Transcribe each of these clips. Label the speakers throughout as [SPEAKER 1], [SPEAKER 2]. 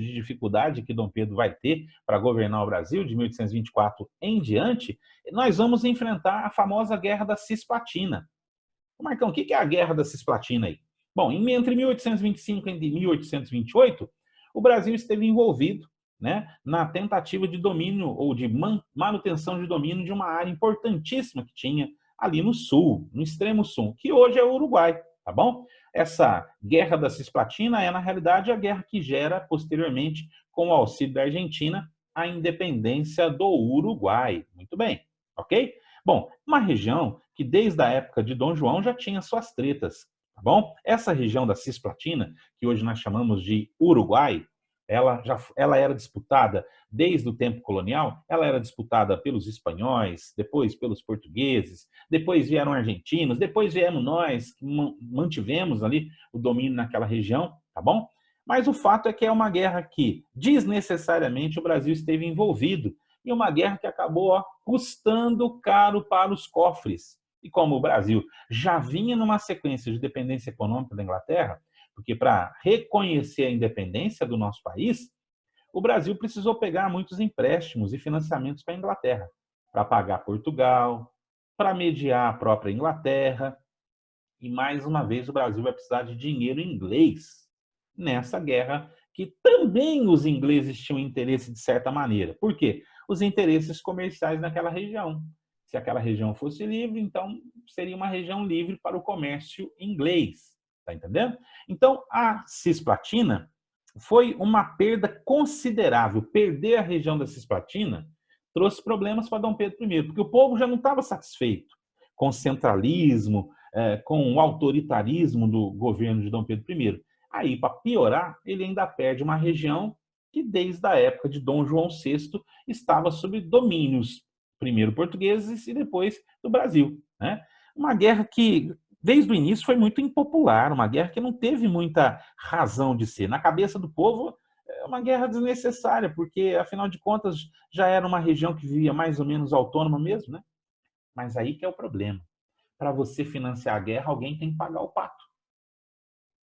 [SPEAKER 1] difícil, de dificuldade que Dom Pedro vai ter para governar o Brasil, de 1824 em diante, nós vamos enfrentar a famosa Guerra da Cisplatina. Marcão, o que é a Guerra da Cisplatina aí? Bom, entre 1825 e 1828, o Brasil esteve envolvido, né, na tentativa de domínio ou de manutenção de domínio de uma área importantíssima que tinha ali no sul, no extremo sul, que hoje é o Uruguai, tá bom? Essa Guerra da Cisplatina é, na realidade, a guerra que gera, posteriormente, com o auxílio da Argentina, a independência do Uruguai. Muito bem, ok? Bom, uma região que desde a época de Dom João já tinha suas tretas, tá bom? Essa região da Cisplatina, que hoje nós chamamos de Uruguai, ela era disputada desde o tempo colonial, ela era disputada pelos espanhóis, depois pelos portugueses, depois vieram argentinos, depois viemos nós, que mantivemos ali o domínio naquela região, tá bom? Mas o fato é que é uma guerra que, desnecessariamente, o Brasil esteve envolvido, e uma guerra que acabou custando caro para os cofres. E como o Brasil já vinha numa sequência de dependência econômica da Inglaterra, porque para reconhecer a independência do nosso país, o Brasil precisou pegar muitos empréstimos e financiamentos para a Inglaterra, para pagar Portugal, para mediar a própria Inglaterra. E mais uma vez o Brasil vai precisar de dinheiro inglês nessa guerra, que também os ingleses tinham interesse de certa maneira. Por quê? Os interesses comerciais naquela região. Se aquela região fosse livre, então seria uma região livre para o comércio inglês. Tá entendendo? Então, a Cisplatina foi uma perda considerável. Perder a região da Cisplatina trouxe problemas para Dom Pedro I, porque o povo já não estava satisfeito com o centralismo, com o autoritarismo do governo de Dom Pedro I. Aí, para piorar, ele ainda perde uma região que, desde a época de Dom João VI, estava sob domínios, primeiro portugueses e depois do Brasil, né? Uma guerra que, desde o início, foi muito impopular, uma guerra que não teve muita razão de ser. Na cabeça do povo, é uma guerra desnecessária, porque, afinal de contas, já era uma região que vivia mais ou menos autônoma mesmo, né? Mas aí que é o problema. Para você financiar a guerra, alguém tem que pagar o pato.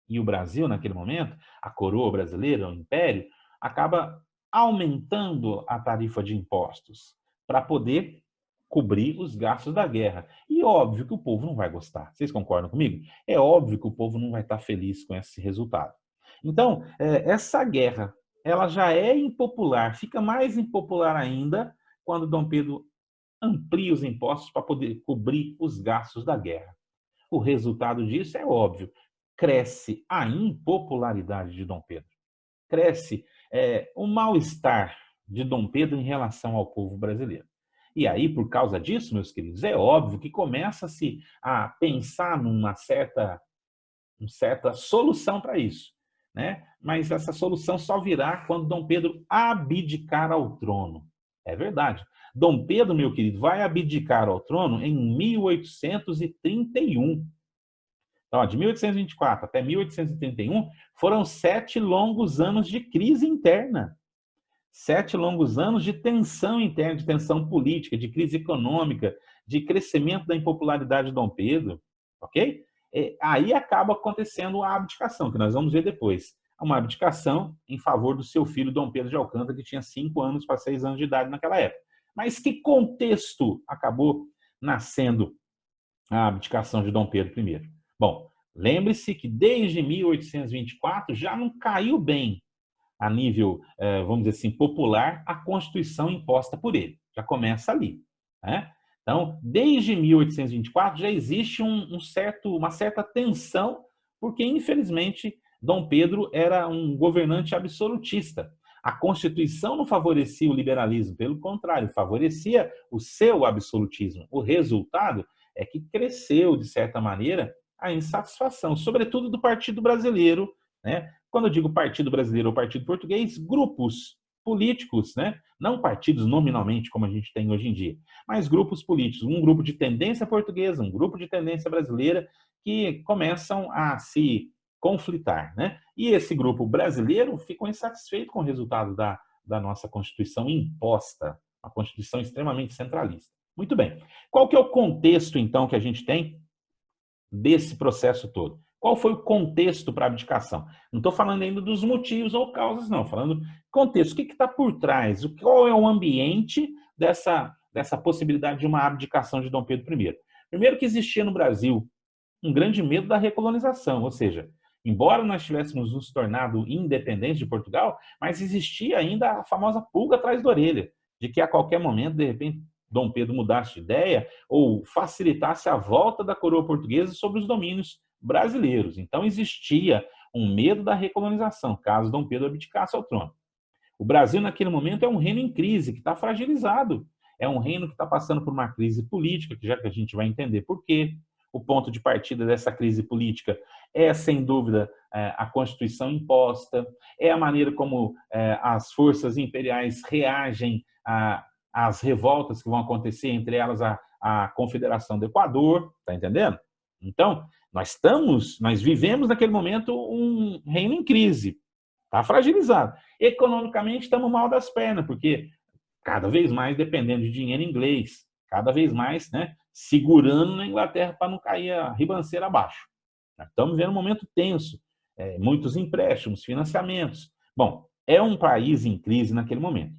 [SPEAKER 1] E o Brasil, naquele momento, a coroa brasileira, o Império, acaba aumentando a tarifa de impostos para poder cobrir os gastos da guerra. E óbvio que o povo não vai gostar. Vocês concordam comigo? É óbvio que o povo não vai estar feliz com esse resultado. Então, essa guerra, ela já é impopular, fica mais impopular ainda quando Dom Pedro amplia os impostos para poder cobrir os gastos da guerra. O resultado disso é óbvio. Cresce a impopularidade de Dom Pedro. Cresce o mal-estar de Dom Pedro em relação ao povo brasileiro. E aí, por causa disso, meus queridos, é óbvio que começa-se a pensar numa certa solução para isso, né? Mas essa solução só virá quando Dom Pedro abdicar ao trono. É verdade. Dom Pedro, meu querido, vai abdicar ao trono em 1831. Então, de 1824 até 1831, foram 7 longos anos de crise interna. 7 longos anos de tensão interna, de tensão política, de crise econômica, de crescimento da impopularidade de Dom Pedro, ok? Aí acaba acontecendo a abdicação, que nós vamos ver depois. Uma abdicação em favor do seu filho Dom Pedro de Alcântara, que tinha 5 anos para 6 anos de idade naquela época. Mas que contexto acabou nascendo a abdicação de Dom Pedro I? Bom, lembre-se que desde 1824 já não caiu bem a nível, vamos dizer assim, popular, a Constituição imposta por ele. Já começa ali, né? Então, desde 1824 já existe uma certa tensão, porque, infelizmente, Dom Pedro era um governante absolutista. A Constituição não favorecia o liberalismo, pelo contrário, favorecia o seu absolutismo. O resultado é que cresceu, de certa maneira, a insatisfação, sobretudo do Partido Brasileiro, né? Quando eu digo Partido Brasileiro ou Partido Português, grupos políticos, né? Não partidos nominalmente, como a gente tem hoje em dia, mas grupos políticos, um grupo de tendência portuguesa, um grupo de tendência brasileira, que começam a se conflitar, né? E esse grupo brasileiro ficou insatisfeito com o resultado da nossa Constituição imposta, uma Constituição extremamente centralista. Muito bem. Qual que é o contexto, então, que a gente tem desse processo todo? Qual foi o contexto para a abdicação? Não estou falando ainda dos motivos ou causas, não. Falando contexto. O que está por trás? Qual é o ambiente dessa possibilidade de uma abdicação de Dom Pedro I? Primeiro que existia no Brasil um grande medo da recolonização, ou seja, embora nós tivéssemos nos tornado independentes de Portugal, mas existia ainda a famosa pulga atrás da orelha, de que a qualquer momento, de repente, Dom Pedro mudasse de ideia ou facilitasse a volta da coroa portuguesa sobre os domínios brasileiros. Então existia um medo da recolonização, caso Dom Pedro abdicasse ao trono. O Brasil, naquele momento, é um reino em crise, que está fragilizado. É um reino que está passando por uma crise política, que já que a gente vai entender por quê. O ponto de partida dessa crise política é, sem dúvida, a Constituição imposta, é a maneira como as forças imperiais reagem às revoltas que vão acontecer, entre elas a Confederação do Equador, tá entendendo? Então, nós vivemos naquele momento um reino em crise, está fragilizado. Economicamente, estamos mal das pernas, porque cada vez mais dependendo de dinheiro inglês, cada vez mais, né, segurando na Inglaterra para não cair a ribanceira abaixo. Estamos vivendo um momento tenso, muitos empréstimos, financiamentos. Bom, é um país em crise naquele momento.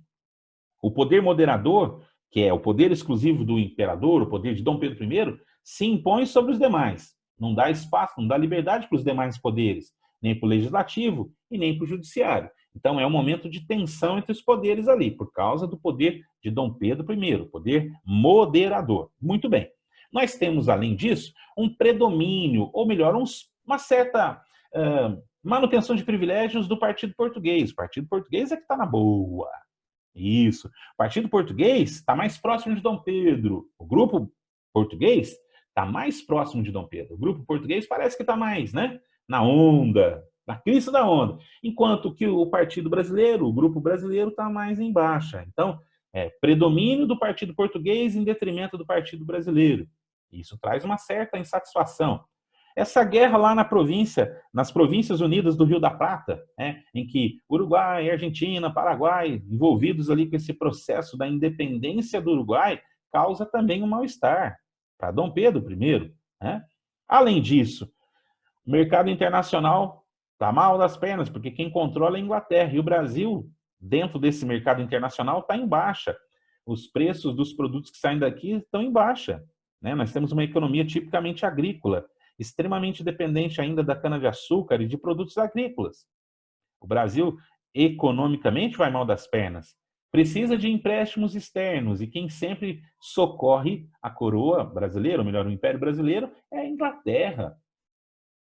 [SPEAKER 1] O poder moderador, que é o poder exclusivo do imperador, o poder de Dom Pedro I, se impõe sobre os demais. Não dá espaço, não dá liberdade para os demais poderes, nem para o legislativo e nem para o judiciário. Então, é um momento de tensão entre os poderes ali, por causa do poder de Dom Pedro I, o poder moderador. Muito bem. Nós temos, além disso, um predomínio, ou melhor, uma certa manutenção de privilégios do Partido Português. O Partido Português é que está na boa. Isso. O Partido Português está mais próximo de Dom Pedro. O grupo português está mais próximo de Dom Pedro. O grupo português parece que está mais, né, na onda, na crista da onda. Enquanto que o Partido Brasileiro, o grupo brasileiro, está mais em baixa. Então, predomínio do Partido Português em detrimento do Partido Brasileiro. Isso traz uma certa insatisfação. Essa guerra lá nas Províncias Unidas do Rio da Prata, em que Uruguai, Argentina, Paraguai, envolvidos ali com esse processo da independência do Uruguai, causa também um mal-estar para Dom Pedro I. Além disso, o mercado internacional está mal das pernas, porque quem controla é a Inglaterra. E o Brasil, dentro desse mercado internacional, está em baixa. Os preços dos produtos que saem daqui estão em baixa. Nós temos uma economia tipicamente agrícola, extremamente dependente ainda da cana-de-açúcar e de produtos agrícolas. O Brasil, economicamente, vai mal das pernas. Precisa de empréstimos externos, e quem sempre socorre a coroa brasileira, ou melhor, o Império Brasileiro, é a Inglaterra.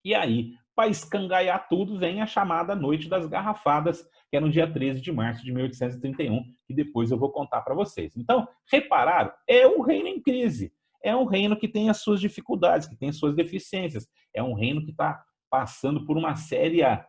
[SPEAKER 1] E aí, para escangaiar tudo, vem a chamada Noite das Garrafadas, que é no dia 13 de março de 1831, que depois eu vou contar para vocês. Então, repararam? É um reino em crise. É um reino que tem as suas dificuldades, que tem as suas deficiências. É um reino que está passando por uma séria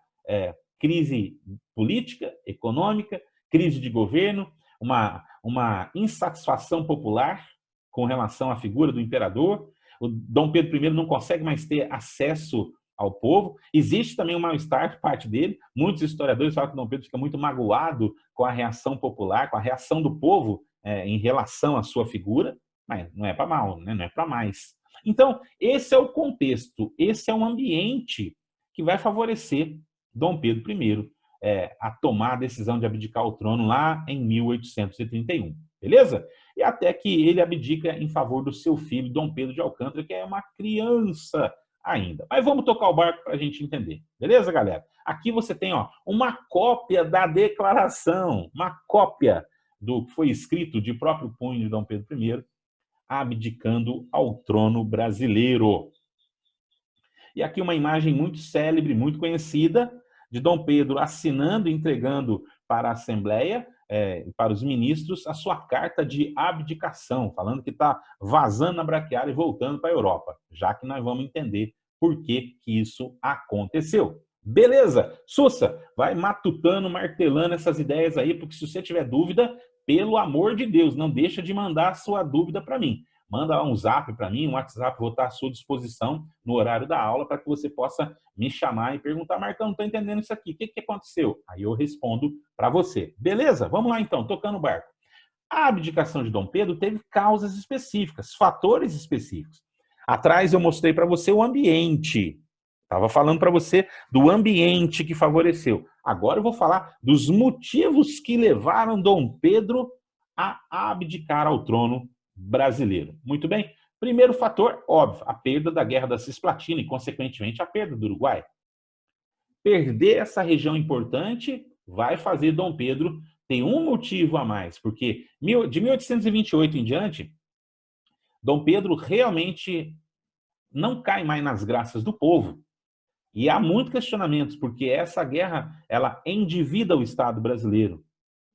[SPEAKER 1] crise política, econômica, crise de governo, uma insatisfação popular com relação à figura do imperador. O Dom Pedro I não consegue mais ter acesso ao povo. Existe também um mal-estar por parte dele. Muitos historiadores falam que Dom Pedro fica muito magoado com a reação popular, com a reação do povo em relação à sua figura. Mas não é para mal, né? Não é para mais. Então, esse é o contexto, esse é um ambiente que vai favorecer Dom Pedro I a tomar a decisão de abdicar o trono lá em 1831. Beleza? E até que ele abdica em favor do seu filho, Dom Pedro de Alcântara, que é uma criança ainda. Mas vamos tocar o barco para a gente entender. Beleza, galera? Aqui você tem uma cópia da declaração, uma cópia do que foi escrito de próprio punho de Dom Pedro I, abdicando ao trono brasileiro. E aqui uma imagem muito célebre, muito conhecida, de Dom Pedro assinando e entregando para a Assembleia, para os ministros, a sua carta de abdicação, falando que está vazando na braquiária e voltando para a Europa, já que nós vamos entender por que isso aconteceu. Beleza? Sussa, vai matutando, martelando essas ideias aí, porque se você tiver dúvida, pelo amor de Deus, não deixa de mandar a sua dúvida para mim. Manda um zap para mim, um WhatsApp, vou estar à sua disposição no horário da aula para que você possa me chamar e perguntar: Marcão, não estou entendendo isso aqui, o que aconteceu? Aí eu respondo para você. Beleza? Vamos lá então, tocando o barco. A abdicação de Dom Pedro teve causas específicas, fatores específicos. Atrás eu mostrei para você o ambiente, Estava falando para você do ambiente que favoreceu. Agora eu vou falar dos motivos que levaram Dom Pedro a abdicar ao trono brasileiro. Muito bem? Primeiro fator, óbvio, a perda da Guerra da Cisplatina e, consequentemente, a perda do Uruguai. Perder essa região importante vai fazer Dom Pedro ter um motivo a mais, porque de 1828 em diante, Dom Pedro realmente não cai mais nas graças do povo. E há muitos questionamentos, porque essa guerra, ela endivida o Estado brasileiro,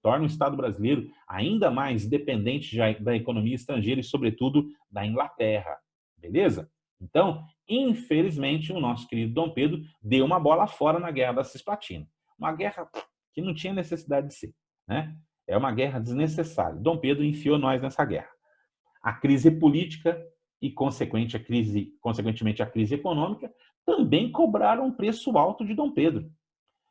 [SPEAKER 1] torna o Estado brasileiro ainda mais dependente da economia estrangeira e, sobretudo, da Inglaterra. Beleza? Então, infelizmente, o nosso querido Dom Pedro deu uma bola fora na Guerra da Cisplatina. Uma guerra que não tinha necessidade de ser, né? É uma guerra desnecessária. Dom Pedro enfiou nós nessa guerra. A crise política e, consequentemente, a crise econômica também cobraram um preço alto de Dom Pedro.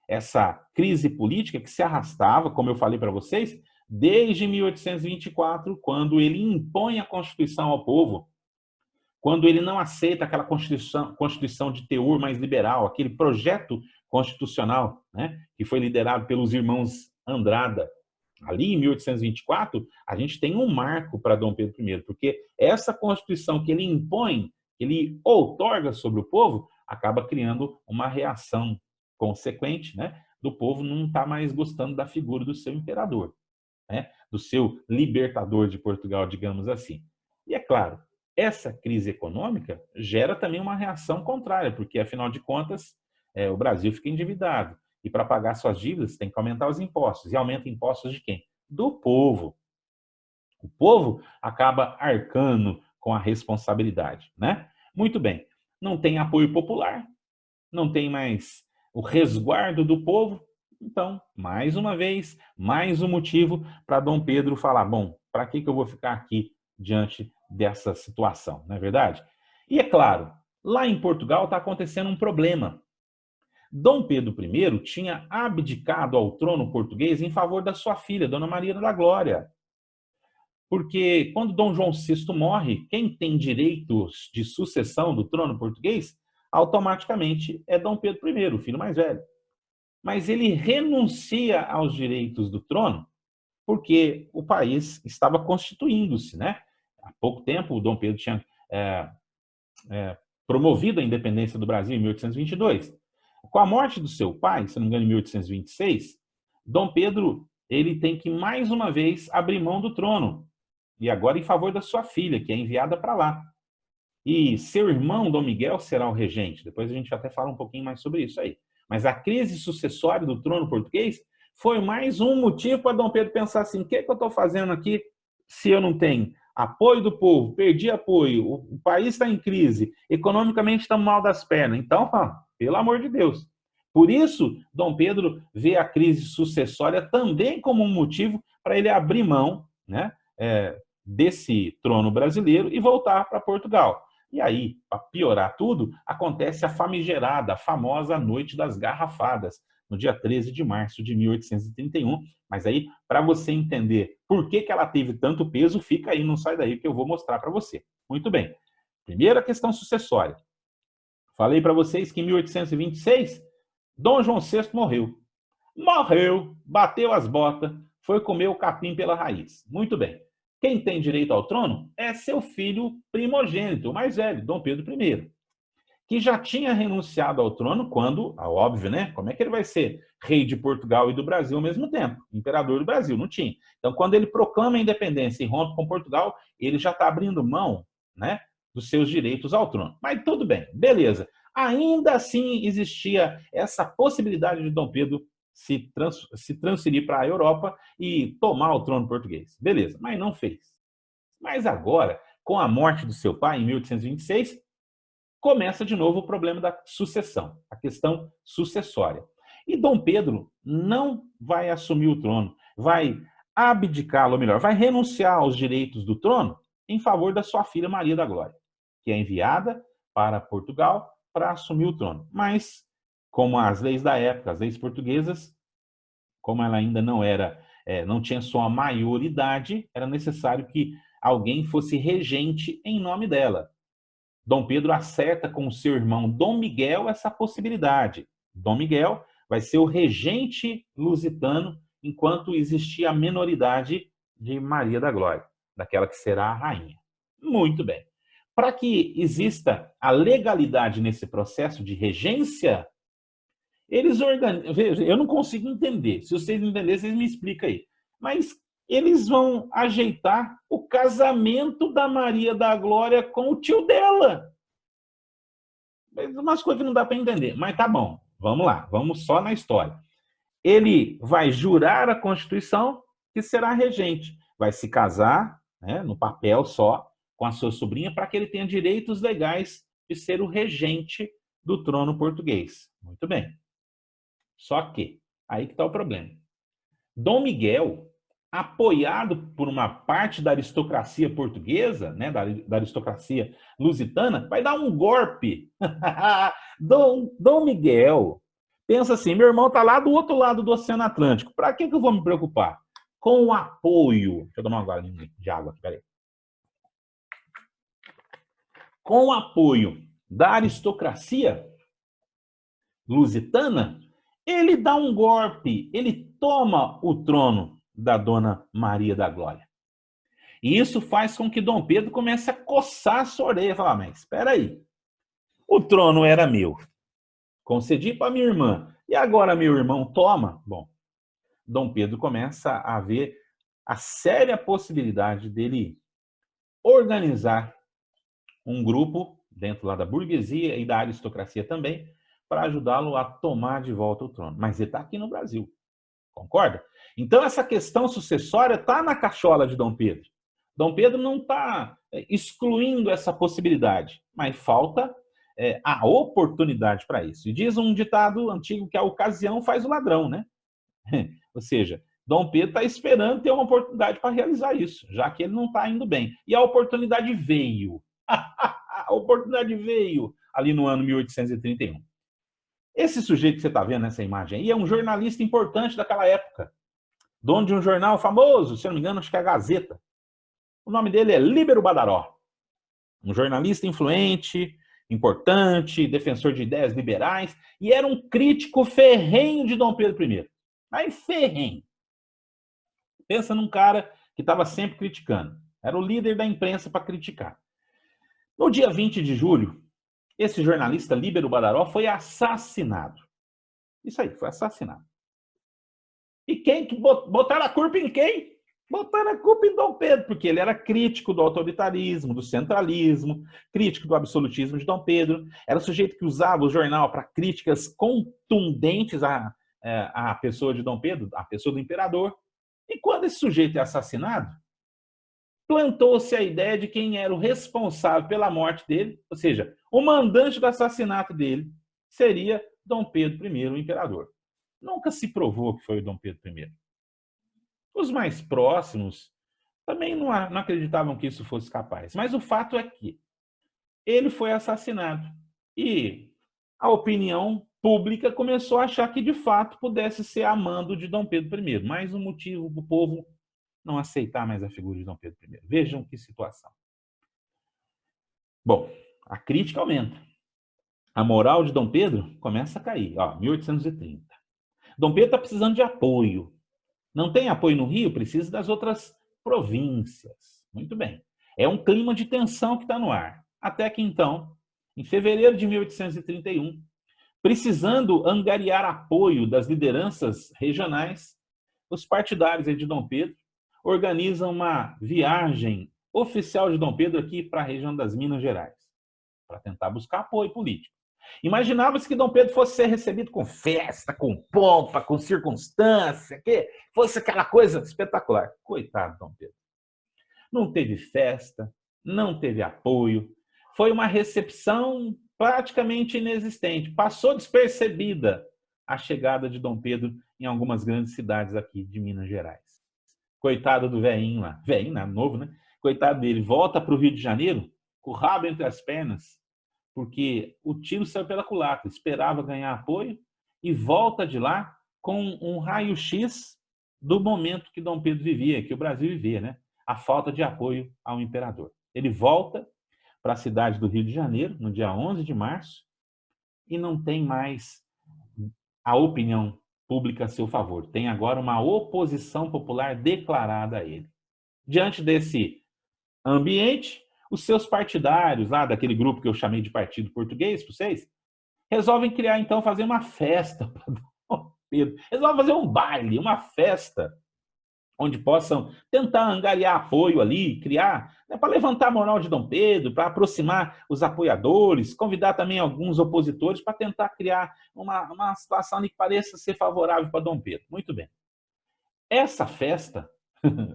[SPEAKER 1] Essa crise política que se arrastava, como eu falei para vocês, desde 1824, quando ele impõe a Constituição ao povo, quando ele não aceita aquela Constituição de teor mais liberal, aquele projeto constitucional, né, que foi liderado pelos irmãos Andrada. Ali, em 1824, a gente tem um marco para Dom Pedro I, porque essa Constituição que ele impõe, que ele outorga sobre o povo, acaba criando uma reação consequente, né, do povo não estar mais gostando da figura do seu imperador, né, do seu libertador de Portugal, digamos assim. E é claro, essa crise econômica gera também uma reação contrária, porque, afinal de contas, o Brasil fica endividado. E para pagar suas dívidas, tem que aumentar os impostos. E aumenta impostos de quem? Do povo. O povo acaba arcando com a responsabilidade, né? Muito bem. Não tem apoio popular, não tem mais o resguardo do povo. Então, mais uma vez, mais um motivo para Dom Pedro falar, bom, para que eu vou ficar aqui diante dessa situação, não é verdade? E é claro, lá em Portugal está acontecendo um problema. Dom Pedro I tinha abdicado ao trono português em favor da sua filha, Dona Maria da Glória. Porque quando Dom João VI morre, quem tem direitos de sucessão do trono português, automaticamente é Dom Pedro I, o filho mais velho. Mas ele renuncia aos direitos do trono porque o país estava constituindo-se, né? Há pouco tempo, o Dom Pedro tinha promovido a independência do Brasil em 1822. Com a morte do seu pai, se não me engano, em 1826, Dom Pedro ele tem que, mais uma vez, abrir mão do trono. E agora em favor da sua filha, que é enviada para lá. E seu irmão, Dom Miguel, será o regente. Depois a gente até fala um pouquinho mais sobre isso aí. Mas a crise sucessória do trono português foi mais um motivo para Dom Pedro pensar assim, o que eu estou fazendo aqui se eu não tenho apoio do povo, perdi apoio, o país está em crise, economicamente estamos mal das pernas. Então, pelo amor de Deus. Por isso, Dom Pedro vê a crise sucessória também como um motivo para ele abrir mão, né, desse trono brasileiro e voltar para Portugal. E aí, para piorar tudo, acontece a famigerada, a famosa Noite das Garrafadas, no dia 13 de março de 1831. Mas aí, para você entender por que ela teve tanto peso, fica aí, não sai daí que eu vou mostrar para você. Muito bem. Primeira questão sucessória. Falei para vocês que em 1826, Dom João VI morreu. Morreu, bateu as botas, foi comer o capim pela raiz. Muito bem. Quem tem direito ao trono é seu filho primogênito, o mais velho, Dom Pedro I, que já tinha renunciado ao trono quando, óbvio, né? Como é que ele vai ser rei de Portugal e do Brasil ao mesmo tempo? Imperador do Brasil, não tinha. Então, quando ele proclama a independência e rompe com Portugal, ele já está abrindo mão, né, dos seus direitos ao trono. Mas tudo bem, beleza. Ainda assim existia essa possibilidade de Dom Pedro se transferir para a Europa e tomar o trono português. Beleza, mas não fez. Mas agora, com a morte do seu pai, em 1826, começa de novo o problema da sucessão, a questão sucessória. E Dom Pedro não vai assumir o trono, vai abdicá-lo, ou melhor, vai renunciar aos direitos do trono em favor da sua filha Maria da Glória, que é enviada para Portugal para assumir o trono. Mas, como as leis da época, as leis portuguesas, como ela ainda não tinha sua maioridade, era necessário que alguém fosse regente em nome dela. Dom Pedro acerta com o seu irmão Dom Miguel essa possibilidade. Dom Miguel vai ser o regente lusitano enquanto existia a minoridade de Maria da Glória, daquela que será a rainha. Muito bem. Para que exista a legalidade nesse processo de regência, eles organizam. Veja, eu não consigo entender. Se vocês entenderem, vocês me explicam aí. Mas eles vão ajeitar o casamento da Maria da Glória com o tio dela. Umas coisas que não dá para entender. Mas tá bom, vamos lá, vamos só na história. Ele vai jurar a Constituição que será regente. Vai se casar, né, no papel só, com a sua sobrinha, para que ele tenha direitos legais de ser o regente do trono português. Muito bem. Só que, aí que está o problema. Dom Miguel, apoiado por uma parte da aristocracia portuguesa, né, da aristocracia lusitana, vai dar um golpe. Dom Miguel pensa assim, meu irmão está lá do outro lado do Oceano Atlântico, para que eu vou me preocupar? Com o apoio... Deixa eu tomar uma golinha de água aqui, peraí. Com o apoio da aristocracia lusitana, ele dá um golpe, ele toma o trono da Dona Maria da Glória. E isso faz com que Dom Pedro comece a coçar a sua orelha e falar, mas espera aí, o trono era meu, concedi para minha irmã, e agora meu irmão toma? Bom, Dom Pedro começa a ver a séria possibilidade dele organizar um grupo, dentro lá da burguesia e da aristocracia também, para ajudá-lo a tomar de volta o trono. Mas ele está aqui no Brasil, concorda? Então essa questão sucessória está na cachola de Dom Pedro. Dom Pedro não está excluindo essa possibilidade, mas falta a oportunidade para isso. E diz um ditado antigo que a ocasião faz o ladrão, né? Ou seja, Dom Pedro está esperando ter uma oportunidade para realizar isso, já que ele não está indo bem. E a oportunidade veio. A oportunidade veio ali no ano 1831. Esse sujeito que você está vendo nessa imagem aí é um jornalista importante daquela época. Dono de um jornal famoso, se não me engano, acho que é a Gazeta. O nome dele é Líbero Badaró. Um jornalista influente, importante, defensor de ideias liberais, e era um crítico ferrenho de Dom Pedro I. Mas ferrenho. Pensa num cara que estava sempre criticando. Era o líder da imprensa para criticar. No dia 20 de julho, esse jornalista Líbero Badaró foi assassinado. Isso aí, foi assassinado. E quem que botaram a culpa em quem? Botaram a culpa em Dom Pedro, porque ele era crítico do autoritarismo, do centralismo, crítico do absolutismo de Dom Pedro. Era o sujeito que usava o jornal para críticas contundentes à pessoa de Dom Pedro, à pessoa do imperador. E quando esse sujeito é assassinado, plantou-se a ideia de quem era o responsável pela morte dele, ou seja, o mandante do assassinato dele seria Dom Pedro I, o imperador. Nunca se provou que foi o Dom Pedro I. Os mais próximos também não acreditavam que isso fosse capaz. Mas o fato é que ele foi assassinado. E a opinião pública começou a achar que, de fato, pudesse ser a mando de Dom Pedro I. Mais um motivo para o povo não aceitar mais a figura de Dom Pedro I. Vejam que situação. Bom, a crítica aumenta. A moral de Dom Pedro começa a cair. 1830. Dom Pedro está precisando de apoio. Não tem apoio no Rio? Precisa das outras províncias. Muito bem. É um clima de tensão que está no ar. Até que, então, em fevereiro de 1831, precisando angariar apoio das lideranças regionais, os partidários de Dom Pedro organizam uma viagem oficial de Dom Pedro aqui para a região das Minas Gerais, para tentar buscar apoio político. Imaginava-se que Dom Pedro fosse ser recebido com festa, com pompa, com circunstância, que fosse aquela coisa espetacular. Coitado de Dom Pedro. Não teve festa, não teve apoio, foi uma recepção praticamente inexistente. Passou despercebida a chegada de Dom Pedro em algumas grandes cidades aqui de Minas Gerais. Coitado do velhinho lá, velhinho, né? Novo, né? Coitado dele, volta para o Rio de Janeiro com o rabo entre as pernas, porque o tiro saiu pela culatra, esperava ganhar apoio e volta de lá com um raio-x do momento que Dom Pedro vivia, que o Brasil vivia, né? A falta de apoio ao imperador. Ele volta para a cidade do Rio de Janeiro, no dia 11 de março, e não tem mais a opinião pública a seu favor. Tem agora uma oposição popular declarada a ele. Diante desse ambiente, os seus partidários, lá daquele grupo que eu chamei de Partido Português, para vocês, resolvem criar, então, fazer uma festa para Dom Pedro. Resolvem fazer um baile, uma festa, onde possam tentar angariar apoio ali, criar, né, para levantar a moral de Dom Pedro, para aproximar os apoiadores, convidar também alguns opositores para tentar criar uma situação que pareça ser favorável para Dom Pedro. Muito bem. Essa festa,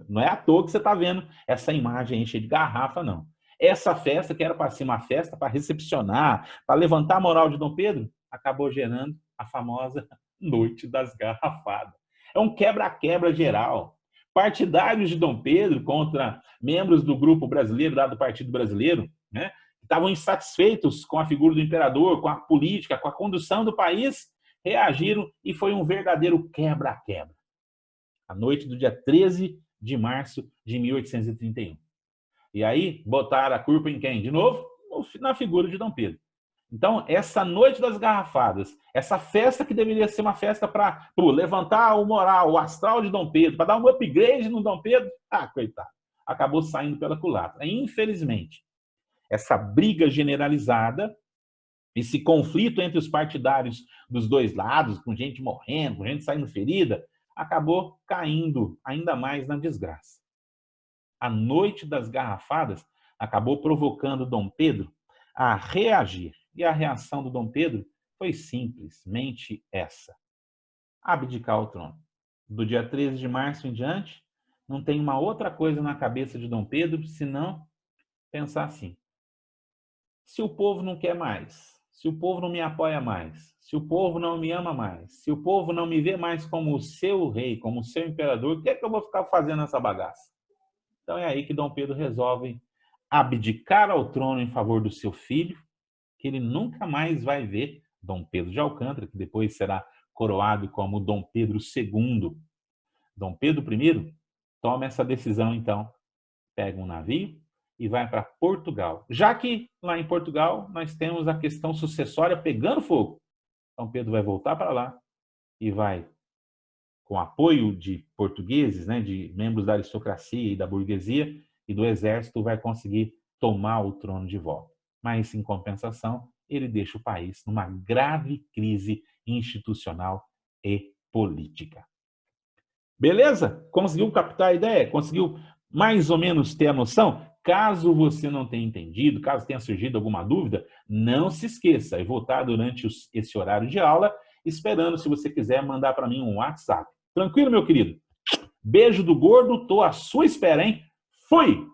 [SPEAKER 1] não é à toa que você está vendo essa imagem aí cheia de garrafa, não. Essa festa, que era para ser uma festa para recepcionar, para levantar a moral de Dom Pedro, acabou gerando a famosa Noite das Garrafadas. É um quebra-quebra geral. Partidários de Dom Pedro contra membros do grupo brasileiro, lá do Partido Brasileiro, né, que estavam insatisfeitos com a figura do imperador, com a política, com a condução do país, reagiram e foi um verdadeiro quebra-quebra. A noite do dia 13 de março de 1831. E aí, botaram a culpa em quem? De novo, na figura de Dom Pedro. Então, essa Noite das Garrafadas, essa festa que deveria ser uma festa para levantar o moral, o astral de Dom Pedro, para dar um upgrade no Dom Pedro, coitado, acabou saindo pela culatra. E, infelizmente, essa briga generalizada, esse conflito entre os partidários dos dois lados, com gente morrendo, com gente saindo ferida, acabou caindo ainda mais na desgraça. A Noite das Garrafadas acabou provocando Dom Pedro a reagir. E a reação do Dom Pedro foi simplesmente essa: abdicar o trono. Do dia 13 de março em diante, não tem uma outra coisa na cabeça de Dom Pedro senão pensar assim: se o povo não quer mais, se o povo não me apoia mais, se o povo não me ama mais, se o povo não me vê mais como o seu rei, como o seu imperador, o que é que eu vou ficar fazendo essa bagaça? Então é aí que Dom Pedro resolve abdicar ao trono em favor do seu filho, que ele nunca mais vai ver, Dom Pedro de Alcântara, que depois será coroado como Dom Pedro II. Dom Pedro I toma essa decisão, então, pega um navio e vai para Portugal. Já que lá em Portugal nós temos a questão sucessória pegando fogo. Dom Pedro vai voltar para lá e vai, com apoio de portugueses, né, de membros da aristocracia e da burguesia e do exército, vai conseguir tomar o trono de volta. Mas, em compensação, ele deixa o país numa grave crise institucional e política. Beleza? Conseguiu captar a ideia? Conseguiu mais ou menos ter a noção? Caso você não tenha entendido, caso tenha surgido alguma dúvida, não se esqueça, eu vou estar durante esse horário de aula, esperando, se você quiser, mandar para mim um WhatsApp. Tranquilo, meu querido? Beijo do gordo, tô à sua espera, hein? Fui!